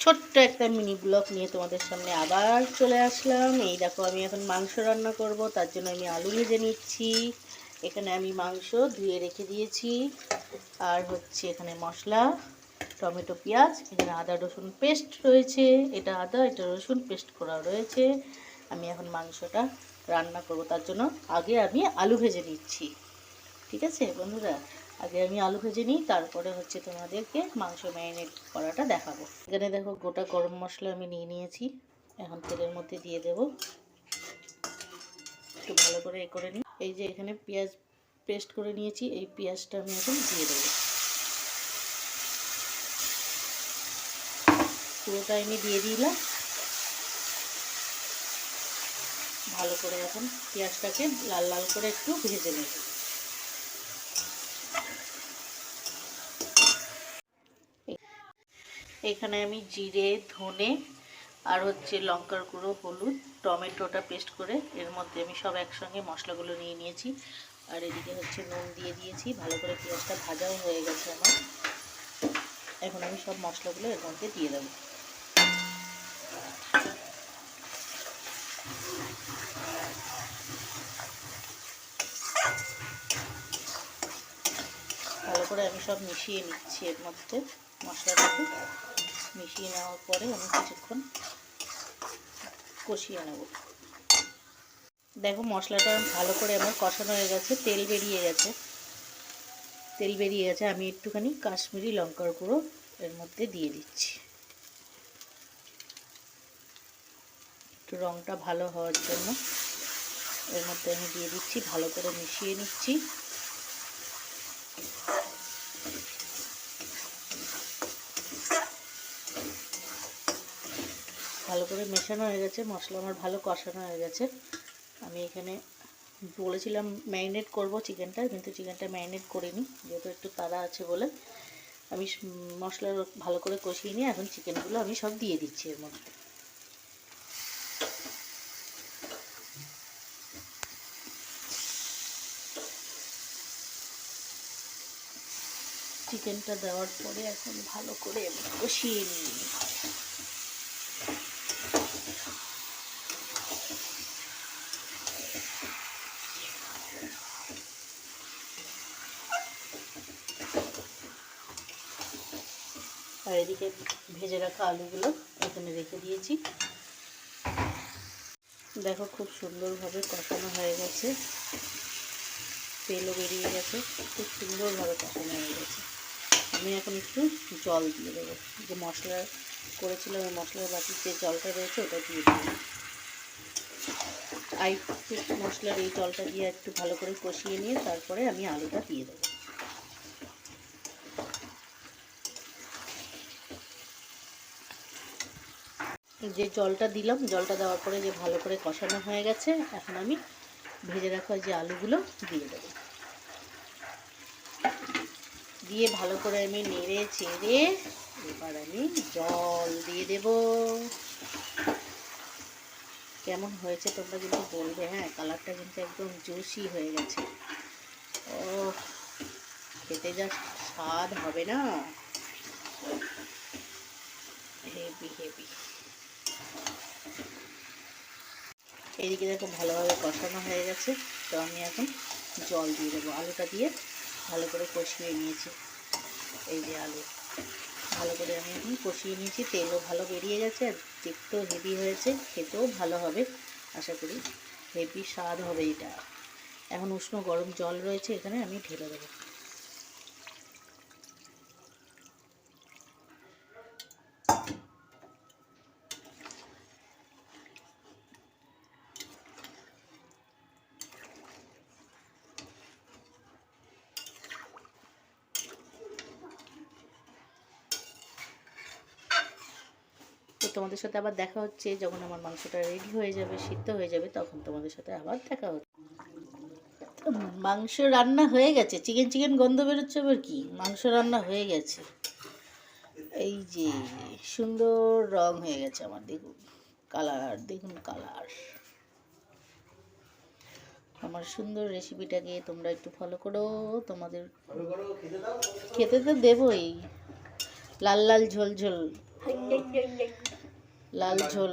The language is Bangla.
ছোট্ট একটা মিনি ব্লগ নিয়ে তোমাদের সামনে আবার চলে আসলাম। এই দেখো আমি এখন মাংস রান্না করব, তার জন্য আমি আলু ভেজে নিচ্ছি। এখানে আমি মাংস ধুয়ে রেখে দিয়েছি। আর হচ্ছে এখানে মশলা, টমেটো, পেঁয়াজ, এখানে আদা রসুন পেস্ট রয়েছে। এটা আদা, এটা রসুন পেস্ট করা রয়েছে। আমি এখন মাংসটা রান্না করব, তার জন্য আগে আমি আলু ভেজে নিচ্ছি। ঠিক আছে বন্ধুরা, আগে আমি আলু ভেজে নিই, তারপরে হচ্ছে তোমাদেরকে মাংস ম্যারিনেট করাটা দেখাবো। এখানে দেখো গোটা গরম মশলা আমি নিয়ে নিয়েছি, এখন তেলের মধ্যে দিয়ে দেব। একটু ভালো করে এ করে নিই। এই যে এখানে পেঁয়াজ পেস্ট করে নিয়েছি, এই পেঁয়াজটা আমি এখন দিয়ে দেবো। পুরোটা আমি দিয়ে দিলাম। ভালো করে এখন পেঁয়াজটাকে লাল লাল করে একটু ভেজে নেব। এখানে আমি জিরে, ধনে আর হচ্ছে লঙ্কার গুঁড়ো, হলুদ, টমেটোটা পেস্ট করে এর মধ্যে আমি সব একসঙ্গে মশলাগুলো নিয়ে নিয়েছি। আর এদিকে হচ্ছে নুন দিয়ে দিয়েছি। ভালো করে পেঁয়াজটা ভাজাও হয়ে গেছে আমার। এখন আমি সব মশলাগুলো এর মধ্যে দিয়ে দেবো। ভালো করে আমি সব মিশিয়ে নিচ্ছি। এর মধ্যে মশলাটাকে মিশিয়ে নেওয়ার পরে আমি কিছুক্ষণ কষিয়ে নেব। দেখো মশলাটা ভালো করে আমার কষানো হয়ে গেছে, তেল বেরিয়ে গেছে। আমি একটুখানি কাশ্মীরি লঙ্কার গুঁড়ো এর মধ্যে দিয়ে দিচ্ছি, একটু রঙটা ভালো হওয়ার জন্য এর মধ্যে আমি দিয়ে দিচ্ছি। ভালো করে মিশিয়ে নিচ্ছি। ভালো করে মেশানো হয়ে গেছে, মশলা আমার ভালো কষানো হয়ে গেছে। আমি এখানে বলেছিলাম ম্যারিনেট করব চিকেনটা, কিন্তু চিকেনটা ম্যারিনেট করিনি, যেহেতু একটু তাড়া আছে বলে। আমি মশলা ভালো করে কষিয়ে নিয়ে এখন চিকেনগুলো আমি সব দিয়ে দিচ্ছি এর মধ্যে। চিকেনটা দেওয়ার পরে এখন ভালো করে কষিয়ে নিই। আর এদিকে ভেজে রাখা আলুগুলো এখানে রেখে দিয়েছি। দেখো খুব সুন্দরভাবে কষানো হয়ে গেছে, তেলও বেরিয়ে গেছে, খুব সুন্দরভাবে কষানো হয়ে গেছে। আমি এখন একটু জল দিয়ে দেবো। যে মশলা করেছিলাম ওই মশলার বাটির যে জলটা রয়েছে ওটা দিয়ে দেবো। মশলার এই জলটা দিয়ে একটু ভালো করে কষিয়ে নিয়ে তারপরে আমি আলুটা দিয়ে দেবো। যে জলটা দিলাম, জলটা দেওয়ার পরে যে ভালো করে কষানো হয়ে গেছে, এখন আমি ভেজে রাখা যে আলুগুলো দিয়ে দেবো। দিয়ে ভালো করে আমি নেড়ে চেড়ে এবার আমি জল দিয়ে দেব। কেমন হয়েছে তোমরা কিন্তু বলবে। হ্যাঁ, কালারটা কিন্তু একদম জুসি হয়ে গেছে। ও, খেতে যা স্বাদ হবে না, হেভি হেভি। এদিকে দেখো ভালোভাবে কষানো হয়ে গেছে, তো আমি এখন জল দিয়ে দেবো। আলুটা দিয়ে ভালো করে কষিয়ে নিয়েছি। এই যে আলু ভালো করে আমি এখন কষিয়ে নিয়েছি, তেলও ভালো বেরিয়ে গেছে, আর দেখতেও হেভি হয়েছে, খেতেও ভালো হবে আশা করি। হেভি স্বাদ হবে এটা। এখন উষ্ণ গরম জল রয়েছে, এখানে আমি ঢেলে দেবো। তো তোমাদের সাথে আবার দেখা হচ্ছে যখন আমার মাংসটা রেডি হয়ে যাবে, সিদ্ধ হয়ে যাবে, তখন তোমাদের সাথে আবার দেখা হচ্ছে। মাংস রান্না হয়ে গেছে, চিকেন চিকেন গন্ধ বেরোচ্ছে। আবার কি, মাংস রান্না হয়ে গেছে। এই যে সুন্দর রং হয়ে গেছে আমার, দেখুন কালার, দেখুন কালার। আমার সুন্দর রেসিপিটাকে তোমরা একটু ফলো করো। তোমাদের খেতে তো দেবই, লাল লাল ঝোল ঝোল লাল ঝোল